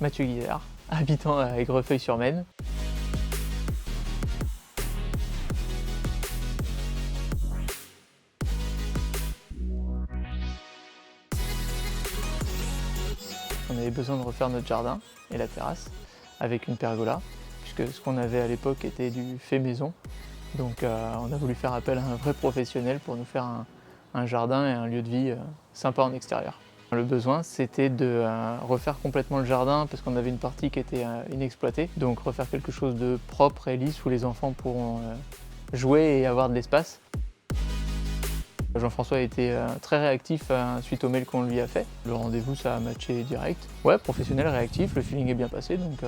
Mathieu Guizard, habitant à Aigrefeuille-sur-Maine. On avait besoin de refaire notre jardin et la terrasse avec une pergola, puisque ce qu'on avait à l'époque était du fait maison. Donc on a voulu faire appel à un vrai professionnel pour nous faire un jardin et un lieu de vie sympa en extérieur. Le besoin, c'était de refaire complètement le jardin parce qu'on avait une partie qui était inexploitée. Donc refaire quelque chose de propre et lisse où les enfants pourront jouer et avoir de l'espace. Jean-François a été très réactif suite au mail qu'on lui a fait. Le rendez-vous, ça a matché direct. Ouais, professionnel, réactif, le feeling est bien passé, donc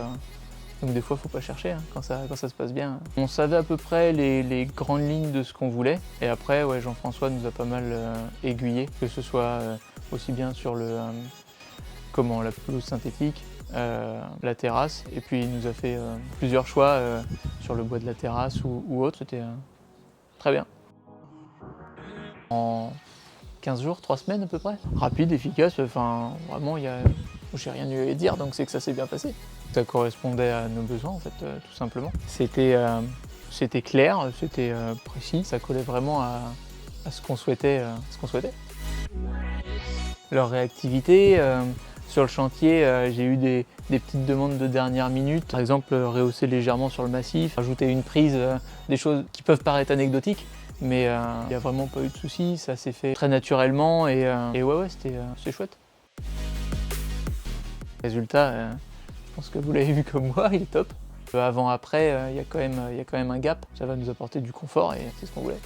des fois, faut pas chercher hein, quand ça se passe bien. On savait à peu près les grandes lignes de ce qu'on voulait, et après, ouais, Jean-François nous a pas mal aiguillé, que ce soit aussi bien sur la pelouse synthétique, la terrasse, et puis il nous a fait plusieurs choix sur le bois de la terrasse ou autre, c'était très bien. En 15 jours, 3 semaines à peu près. Rapide, efficace, enfin vraiment j'ai rien eu à dire donc c'est que ça s'est bien passé. Ça correspondait à nos besoins en fait, tout simplement. C'était clair, c'était précis, ça collait vraiment à ce qu'on souhaitait, Leur réactivité, sur le chantier, j'ai eu des petites demandes de dernière minute. Par exemple, rehausser légèrement sur le massif, rajouter une prise, des choses qui peuvent paraître anecdotiques. Mais il n'y a vraiment pas eu de soucis, ça s'est fait très naturellement et ouais, c'était chouette. Le résultat, je pense que vous l'avez vu comme moi, il est top. Avant-après, il y a quand même un gap, ça va nous apporter du confort et c'est ce qu'on voulait.